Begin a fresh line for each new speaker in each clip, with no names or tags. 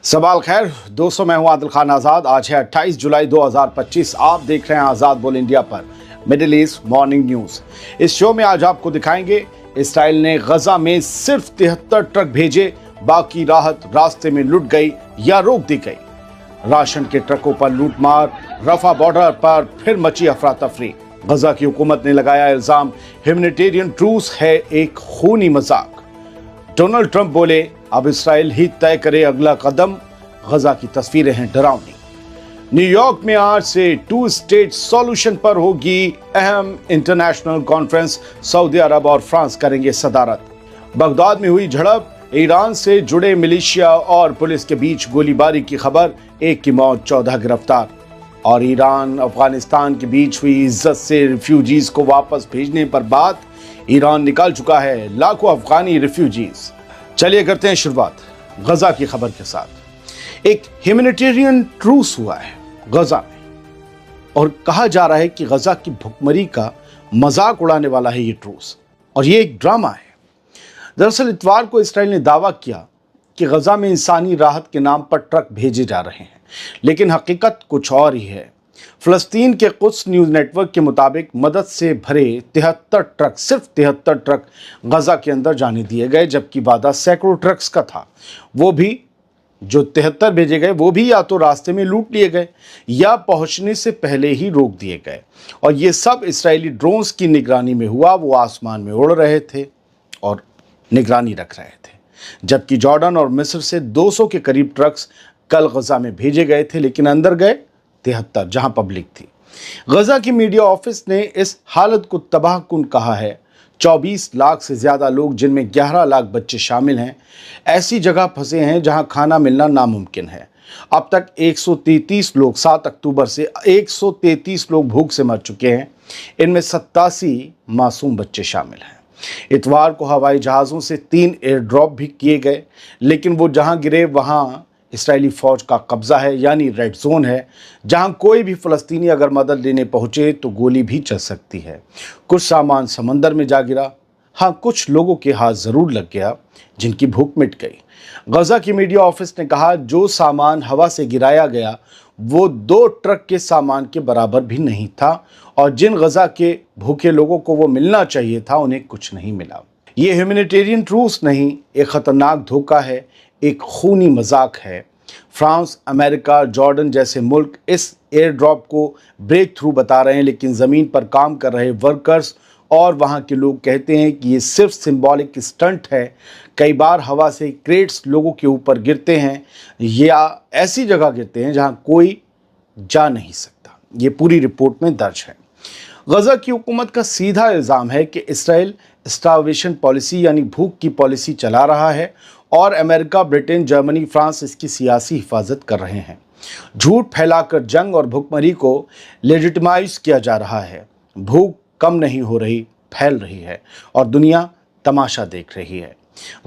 सवाल खैर दोस्तों, मैं हूं आदिल खान आज़ाद। आज है 28 जुलाई 2025। आप देख रहे हैं आज़ाद बोल इंडिया पर मिडिल ईस्ट मॉर्निंग न्यूज़। इस शो में आज आपको दिखाएंगे इसराइल ने गजा में सिर्फ 73 ट्रक भेजे, बाकी राहत रास्ते में लुट गई या रोक दी गई। राशन के ट्रकों पर लूटमार, रफा बॉर्डर पर फिर मची अफरा तफरी। गजा की हुकूमत ने लगाया इल्जाम ह्यूमैनिटेरियन ट्रूस है एक खूनी मजाक। डोनाल्ड ट्रंप बोले अब इसराइल ही तय करे अगला कदम। गजा की तस्वीरें हैं डरावनी। न्यूयॉर्क में आज से 2 स्टेट सॉल्यूशन पर होगी अहम इंटरनेशनल कॉन्फ्रेंस। सऊदी अरब और फ्रांस करेंगे सदारत। बगदाद में हुई झड़प, ईरान से जुड़े मिलिशिया और पुलिस के बीच गोलीबारी की खबर, 1 की मौत 14 गिरफ्तार। और ईरान अफगानिस्तान के बीच हुई इज्जत से रिफ्यूजीज को वापस भेजने पर बात। ईरान निकाल चुका है लाखों अफगानी रिफ्यूजीज। चलिए करते हैं शुरुआत गजा की खबर के साथ। एक ह्यूमैनिटेरियन ट्रूस हुआ है गजा में और कहा जा रहा है कि गजा की भुखमरी का मजाक उड़ाने वाला है ये ट्रूस, और ये एक ड्रामा है। दरअसल इतवार को इसराइल ने दावा किया कि गजा में इंसानी राहत के नाम पर ट्रक भेजे जा रहे हैं, लेकिन हकीकत कुछ और ही है। फिलिस्तीन के कुछ न्यूज़ नेटवर्क के मुताबिक मदद से भरे 73 ट्रक, सिर्फ 73 ट्रक गजा के अंदर जाने दिए गए, जबकि वादा सैकड़ों ट्रक्स का था। वो भी जो 73 भेजे गए वो भी या तो रास्ते में लूट लिए गए या पहुंचने से पहले ही रोक दिए गए। और ये सब इसराइली ड्रोन्स की निगरानी में हुआ। वो आसमान में उड़ रहे थे और निगरानी रख रहे थे। जबकि जॉर्डन और मिस्र से 200 के करीब ट्रक्स कल गजा में भेजे गए थे, लेकिन अंदर गए 73 जहां पब्लिक थी। गजा की मीडिया ऑफिस ने इस हालत को तबाहकुन कहा है। 24 लाख से ज्यादा लोग, जिनमें 11 लाख बच्चे शामिल हैं, ऐसी जगह फंसे हैं जहां खाना मिलना नामुमकिन है। अब तक 133 लोग, 7 अक्टूबर से 133 लोग भूख से मर चुके हैं। इनमें 87 मासूम बच्चे शामिल हैं। इतवार को हवाई जहाज़ों से 3 एयर ड्रॉप भी किए गए, लेकिन वो जहां गिरे वहां इसराइली फौज का कब्जा है, यानी रेड जोन है, जहां कोई भी फ़लस्तीनी अगर मदद लेने पहुंचे तो गोली भी चल सकती है। कुछ सामान समंदर में जा गिरा। हाँ, कुछ लोगों के हाथ ज़रूर लग गया जिनकी भूख मिट गई। गजा की मीडिया ऑफिस ने कहा जो सामान हवा से गिराया गया वो 2 ट्रक के सामान के बराबर भी नहीं था, और जिन गजा के भूखे लोगों को वो मिलना चाहिए था उन्हें कुछ नहीं मिला। ये ह्यूमैनिटेरियन ट्रूस नहीं, एक खतरनाक धोखा है, एक खूनी मजाक है। फ्रांस, अमेरिका, जॉर्डन जैसे मुल्क इस एयर ड्रॉप को ब्रेक थ्रू बता रहे हैं, लेकिन ज़मीन पर काम कर रहे वर्कर्स और वहाँ के लोग कहते हैं कि ये सिर्फ सिंबॉलिक स्टंट है। कई बार हवा से क्रेट्स लोगों के ऊपर गिरते हैं या ऐसी जगह गिरते हैं जहाँ कोई जा नहीं सकता। ये पूरी रिपोर्ट में दर्ज है। गजा की हुकूमत का सीधा इल्ज़ाम है कि इसराइल स्टारवेशन पॉलिसी यानी भूख की पॉलिसी चला रहा है और अमेरिका, ब्रिटेन, जर्मनी, फ्रांस इसकी सियासी हिफाजत कर रहे हैं। झूठ फैलाकर जंग और भुखमरी को लेजिटिमाइज किया जा रहा है। भूख कम नहीं हो रही, फैल रही है और दुनिया तमाशा देख रही है।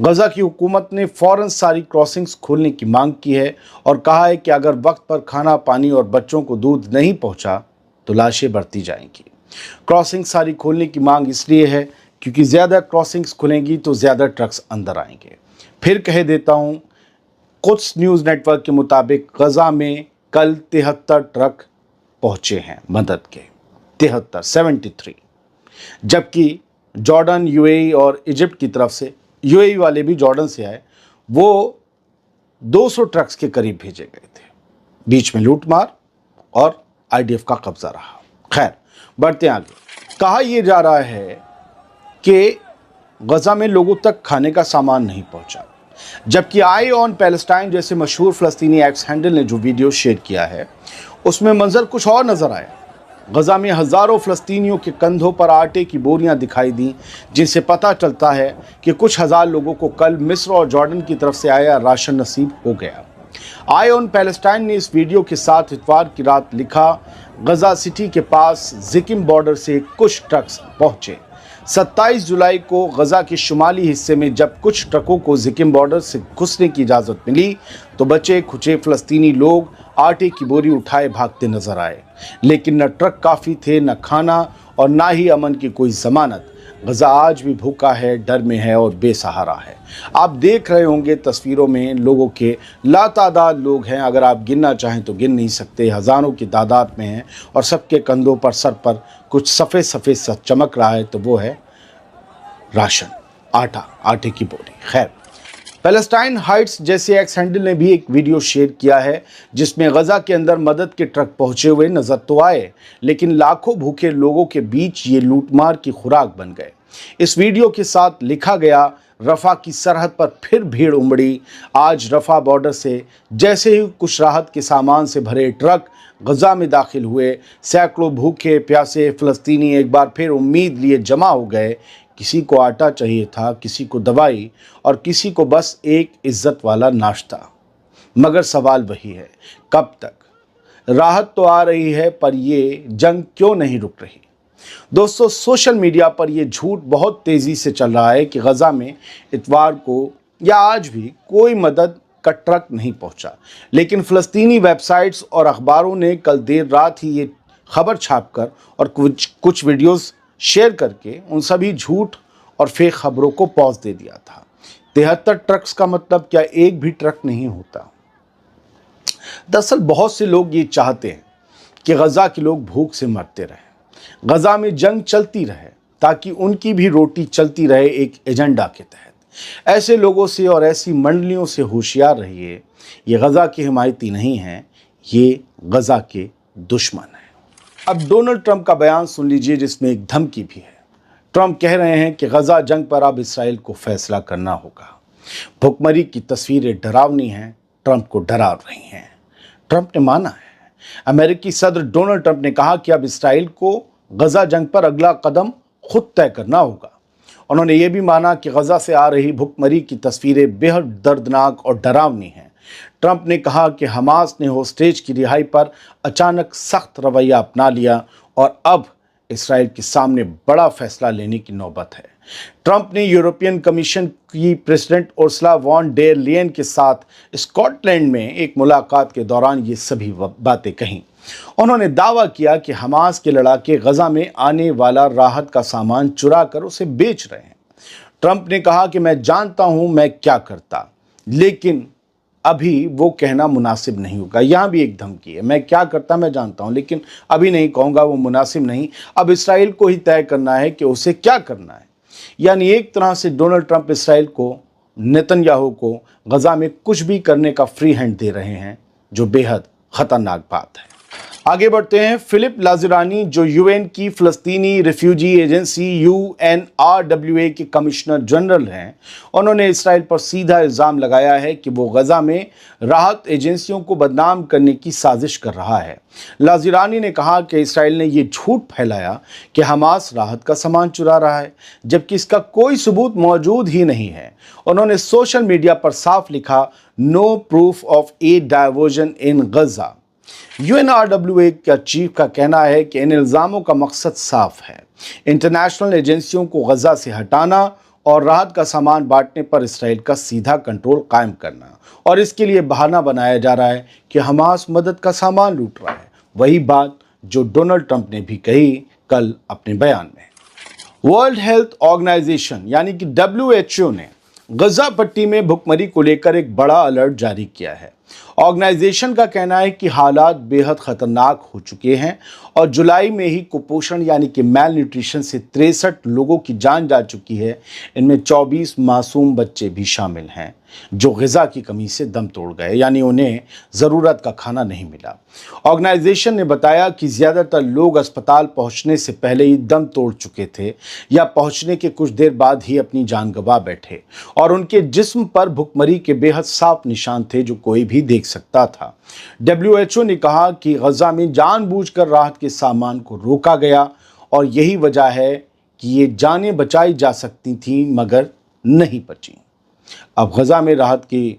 गजा की हुकूमत ने फ़ौरन सारी क्रॉसिंग्स खोलने की मांग की है और कहा है कि अगर वक्त पर खाना, पानी और बच्चों को दूध नहीं पहुंचा तो लाशें बढ़ती जाएंगी। क्रॉसिंग सारी खोलने की मांग इसलिए है क्योंकि ज़्यादा क्रॉसिंग्स खुलेंगी तो ज़्यादा ट्रक्स अंदर आएंगे। फिर कह देता हूँ, कुछ न्यूज़ नेटवर्क के मुताबिक गजा में कल 73 ट्रक पहुँचे हैं मदद के, 73, जबकि जॉर्डन, यूएई और इजिप्ट की तरफ से, यूएई वाले भी जॉर्डन से आए, वो 200 ट्रक्स के करीब भेजे गए थे। बीच में लूटमार और आईडीएफ का कब्जा रहा। खैर, बढ़ते आगे। कहा यह जा रहा है कि गजा में लोगों तक खाने का सामान नहीं पहुंचा, जबकि आई ऑन पैलेस्टाइन जैसे मशहूर फ़लस्तीनी एक्स हैंडल ने जो वीडियो शेयर किया है उसमें मंजर कुछ और नज़र आया। गजा में हज़ारों फ़लस्तीनियों के कंधों पर आटे की बोरियां दिखाई दी, जिनसे पता चलता है कि कुछ हज़ार लोगों को कल मिस्र और जॉर्डन की तरफ से आया राशन नसीब हो गया। आई ऑन पैलेस्टाइन ने इस वीडियो के साथ इतवार की रात लिखा, गजा सिटी के पास जिकिम बॉर्डर से कुछ ट्रक्स पहुँचे। 27 जुलाई को गजा के शुमाली हिस्से में जब कुछ ट्रकों को जिकिम बॉर्डर से घुसने की इजाज़त मिली तो बचे खुचे फ़लस्तीनी लोग आटे की बोरी उठाए भागते नजर आए, लेकिन न ट्रक काफ़ी थे, न खाना और ना ही अमन की कोई ज़मानत। गजा आज भी भूखा है, डर में है और बेसहारा है। आप देख रहे होंगे तस्वीरों में लोगों के लातादाद लोग हैं, अगर आप गिनना चाहें तो गिन नहीं सकते, हज़ारों की तादाद में हैं और सबके कंधों पर, सर पर कुछ सफ़ेद सफ़ेद सा चमक रहा है, तो वो है राशन, आटे की बोरी। खैर, पैलेस्टाइन हाइट्स जैसे एक्स हैंडल ने भी एक वीडियो शेयर किया है जिसमें गजा के अंदर मदद के ट्रक पहुंचे हुए नजर तो आए, लेकिन लाखों भूखे लोगों के बीच ये लूटमार की खुराक बन गए। इस वीडियो के साथ लिखा गया, रफा की सरहद पर फिर भीड़ उमड़ी। आज रफा बॉर्डर से जैसे ही कुछ राहत के सामान से भरे ट्रक गजा में दाखिल हुए, सैकड़ों भूखे प्यासे फ़लस्तीनी एक बार फिर उम्मीद लिए जमा हो गए। किसी को आटा चाहिए था, किसी को दवाई और किसी को बस एक इज्जत वाला नाश्ता। मगर सवाल वही है, कब तक? राहत तो आ रही है, पर ये जंग क्यों नहीं रुक रही? दोस्तों, सोशल मीडिया पर यह झूठ बहुत तेज़ी से चल रहा है कि गजा में इतवार को या आज भी कोई मदद का ट्रक नहीं पहुंचा, लेकिन फ़लस्तीनी वेबसाइट्स और अखबारों ने कल देर रात ही ये खबर छापकर और कुछ वीडियोस शेयर करके उन सभी झूठ और फेक खबरों को पॉज दे दिया था। 73 ट्रक्स का मतलब क्या एक भी ट्रक नहीं होता? दरअसल बहुत से लोग ये चाहते हैं कि गजा के लोग भूख से मरते रहें, गजा में जंग चलती रहे, ताकि उनकी भी रोटी चलती रहे एक एजेंडा के तहत। ऐसे लोगों से और ऐसी मंडलियों से होशियार रहिए। ये गजा के हिमायती नहीं हैं, ये गजा के दुश्मन हैं। अब डोनाल्ड ट्रंप का बयान सुन लीजिए, जिसमें एक धमकी भी है। ट्रंप कह रहे हैं कि गजा जंग पर अब इसराइल को फैसला करना होगा। भुखमरी की तस्वीरें डरावनी हैं, ट्रंप को डरा रही हैं। ट्रंप ने माना है। अमेरिकी सदर डोनाल्ड ट्रंप ने कहा कि अब इसराइल को गजा जंग पर अगला कदम खुद तय करना होगा। उन्होंने ये भी माना कि गजा से आ रही भुखमरी की तस्वीरें बेहद दर्दनाक और डरावनी हैं। ट्रंप ने कहा कि हमास ने होस्टेज की रिहाई पर अचानक सख्त रवैया अपना लिया और अब इसराइल के सामने बड़ा फैसला लेने की नौबत है। ट्रंप ने यूरोपियन कमीशन की president Ursula von der Leyen के साथ स्कॉटलैंड में एक मुलाकात के दौरान ये सभी बातें कहीं। उन्होंने दावा किया कि हमास के लड़ाके गजा में आने वाला राहत का सामान चुरा कर उसे बेच रहे हैं। ट्रंप ने कहा कि मैं जानता हूं मैं क्या करता, लेकिन अभी वो कहना मुनासिब नहीं होगा। यहाँ भी एक धमकी है, मैं क्या करता मैं जानता हूँ, लेकिन अभी नहीं कहूँगा, वो मुनासिब नहीं। अब इसराइल को ही तय करना है कि उसे क्या करना है। यानी एक तरह से डोनाल्ड ट्रंप इसराइल को, नेतन्याहू को गजा में कुछ भी करने का फ्री हैंड दे रहे हैं, जो बेहद खतरनाक बात है। आगे बढ़ते हैं। फिलिप लाजरानी, जो यूएन की फ़लस्तीनी रिफ्यूजी एजेंसी UNRWA के कमिश्नर जनरल हैं, उन्होंने इसराइल पर सीधा इल्ज़ाम लगाया है कि वो गजा में राहत एजेंसियों को बदनाम करने की साजिश कर रहा है। लाजरानी ने कहा कि इसराइल ने ये झूठ फैलाया कि हमास राहत का सामान चुरा रहा है, जबकि इसका कोई सबूत मौजूद ही नहीं है। उन्होंने सोशल मीडिया पर साफ लिखा, no proof of aid diversion in Gaza. UNRWA का चीफ का कहना है कि इन इल्ज़ामों का मकसद साफ है, इंटरनेशनल एजेंसियों को गजा से हटाना और राहत का सामान बांटने पर इसराइल का सीधा कंट्रोल कायम करना, और इसके लिए बहाना बनाया जा रहा है कि हमास मदद का सामान लूट रहा है। वही बात जो डोनाल्ड ट्रंप ने भी कही कल अपने बयान में। वर्ल्ड हेल्थ ऑर्गेनाइजेशन यानी कि WHO ने गजा पट्टी में भुखमरी को लेकर एक बड़ा अलर्ट जारी किया है। ऑर्गेनाइजेशन का कहना है कि हालात बेहद खतरनाक हो चुके हैं और जुलाई में ही कुपोषण यानी कि मैल न्यूट्रिशन से 63 लोगों की जान जा चुकी है। इनमें 24 मासूम बच्चे भी शामिल हैं जो ग़िज़ा की कमी से दम तोड़ गए, यानी उन्हें ज़रूरत का खाना नहीं मिला। ऑर्गेनाइजेशन ने बताया कि ज़्यादातर लोग अस्पताल पहुंचने से पहले ही दम तोड़ चुके थे या पहुंचने के कुछ देर बाद ही अपनी जान गंवा बैठे, और उनके जिस्म पर भुखमरी के बेहद साफ निशान थे जो कोई भी देख सकता था। WHO ने कहा कि गजा में जानबूझकर राहत के सामान को रोका गया और यही वजह है कि ये जानें बचाई जा सकती थीं मगर नहीं बचीं। अब गजा में राहत की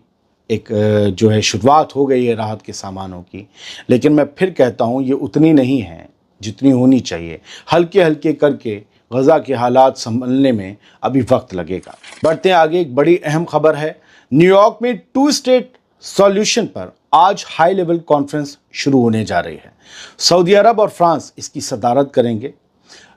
एक जो है शुरुआत हो गई है राहत के सामानों की, लेकिन मैं फिर कहता हूँ ये उतनी नहीं है जितनी होनी चाहिए। हल्के हल्के करके गजा के हालात संभलने में अभी वक्त लगेगा। बढ़ते हैं आगे। एक बड़ी अहम खबर है। न्यूयॉर्क में 2 स्टेट सॉल्यूशन पर आज हाई लेवल कॉन्फ्रेंस शुरू होने जा रही है। सऊदी अरब और फ्रांस इसकी सदारत करेंगे।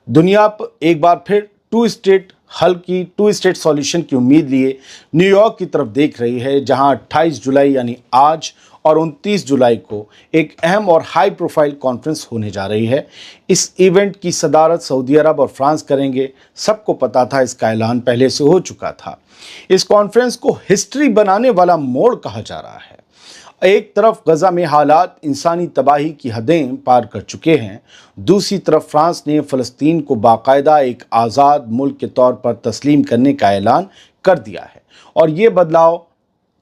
दुनिया एक बार फिर टू स्टेट सॉल्यूशन की उम्मीद लिए न्यूयॉर्क की तरफ देख रही है, जहां 28 जुलाई यानी आज और 29 जुलाई को एक अहम और हाई प्रोफाइल कॉन्फ्रेंस होने जा रही है। इस इवेंट की सदारत सऊदी अरब और फ्रांस करेंगे। सबको पता था, इसका ऐलान पहले से हो चुका था। इस कॉन्फ्रेंस को हिस्ट्री बनाने वाला मोड़ कहा जा रहा है। एक तरफ गजा में हालात इंसानी तबाही की हदें पार कर चुके हैं, दूसरी तरफ फ्रांस ने फ़लस्तीन को बाकायदा एक आज़ाद मुल्क के तौर पर तस्लीम करने का ऐलान कर दिया है। और ये बदलाव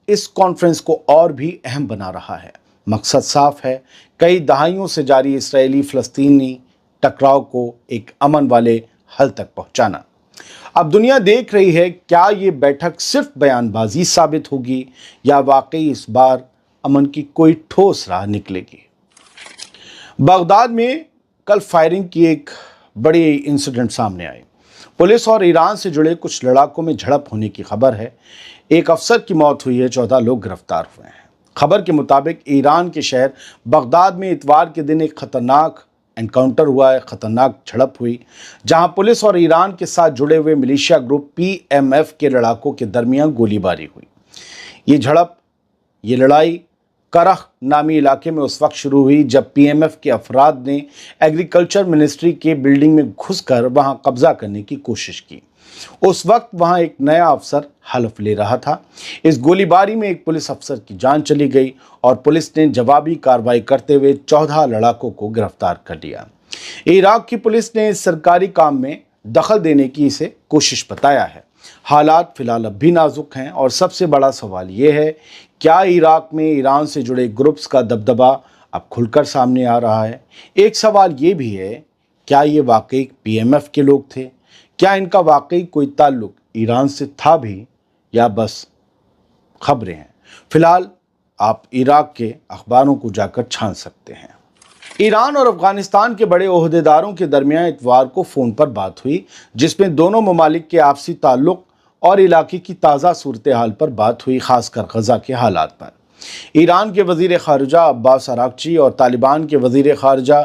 इस कॉन्फ्रेंस को और भी अहम बना रहा है। मकसद साफ है, कई दहाइयों से जारी इसराइली फ़लस्तीनी टकराव को एक अमन वाले हल तक पहुंचाना। अब दुनिया देख रही है, क्या ये बैठक सिर्फ बयानबाजी साबित होगी या वाकई इस बार अमन की कोई ठोस राह निकलेगी। बगदाद में कल फायरिंग की एक बड़ी इंसिडेंट सामने आई। पुलिस और ईरान से जुड़े कुछ लड़ाकों में झड़प होने की खबर है। एक अफसर की मौत हुई है, 14 लोग गिरफ्तार हुए हैं। खबर के मुताबिक ईरान के शहर बगदाद में इतवार के दिन एक खतरनाक एनकाउंटर हुआ है, खतरनाक झड़प हुई, जहां पुलिस और ईरान के साथ जुड़े हुए मिलिशिया ग्रुप PMF के लड़ाकों के दरमियान गोलीबारी हुई। ये लड़ाई करह नामी इलाके में उस वक्त शुरू हुई जब PMF के अफराद ने एग्रीकल्चर मिनिस्ट्री के बिल्डिंग में घुसकर वहां कब्जा करने की कोशिश की। उस वक्त वहां एक नया अफसर हल्फ ले रहा था। इस गोलीबारी में एक पुलिस अफसर की जान चली गई और पुलिस ने जवाबी कार्रवाई करते हुए 14 लड़ाकों को गिरफ्तार कर लिया। इराक की पुलिस ने इस सरकारी काम में दखल देने की इसे कोशिश बताया है। हालात फिलहाल अब भी नाजुक हैं और सबसे बड़ा सवाल ये है, क्या इराक में ईरान से जुड़े ग्रुप्स का दबदबा अब खुलकर सामने आ रहा है। एक सवाल ये भी है, क्या ये वाकई PMF के लोग थे? क्या इनका वाकई कोई ताल्लुक ईरान से था भी या बस खबरें हैं? फिलहाल आप इराक के अखबारों को जाकर छान सकते हैं। ईरान और अफगानिस्तान के बड़े ओहदेदारों के दरमियान इतवार को फ़ोन पर बात हुई, जिसमें दोनों ममालिक के आपसी ताल्लुक और इलाके की ताज़ा सूरत हाल पर बात हुई, खासकर गजा के हालात पर। ईरान के वज़ीर ख़ारजा अब्बास अराग़ची और तालिबान के वज़ीर ख़ारजा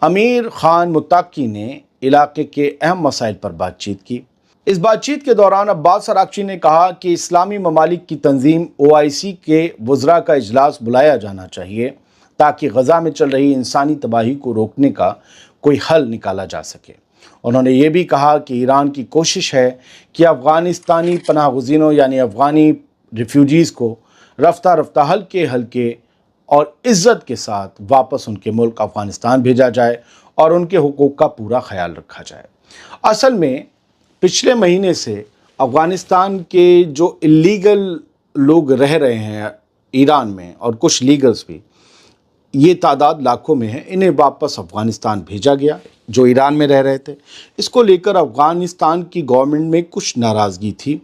अमीर ख़ान मुत्ताक़ी ने इलाके के अहम मसाइल पर बातचीत की। इस बातचीत के दौरान अब्बास अराग़ची ने कहा कि इस्लामी ममालिक की तंजीम OIC के वज़रा का इजलास बुलाया जाना चाहिए ताकि गजा में चल रही इंसानी तबाही को रोकने का कोई हल निकाला जा सके। उन्होंने ये भी कहा कि ईरान की कोशिश है कि अफ़गानिस्तानी पनाहगज़ीनों यानी अफ़गानी रिफ्यूजीज़ को रफ्ता रफ्ता हल्के हल्के और इज़्ज़त के साथ वापस उनके मुल्क अफ़गानिस्तान भेजा जाए और उनके हुकूक का पूरा ख्याल रखा जाए। असल में पिछले महीने से अफ़गानिस्तान के जो इल्लीगल लोग रह रहे हैं ईरान में और कुछ लीगल्स भी, ये तादाद लाखों में है, इन्हें वापस अफ़गानिस्तान भेजा गया जो ईरान में रह रहे थे। इसको लेकर अफ़गानिस्तान की गवर्नमेंट में कुछ नाराज़गी थी।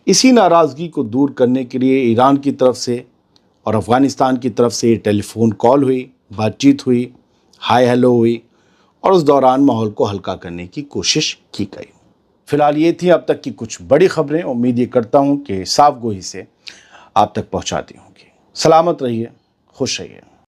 इसी नाराज़गी को दूर करने के लिए ईरान की तरफ से और अफ़गानिस्तान की तरफ से टेलीफोन कॉल हुई, बातचीत हुई, हाय हेलो हुई और उस दौरान माहौल को हल्का करने की कोशिश की गई। फ़िलहाल ये थी अब तक की कुछ बड़ी खबरें। उम्मीद ये करता हूँ कि साफ गोई से आप तक पहुँचाती होंगी। सलामत रहिए, खुश रहिए।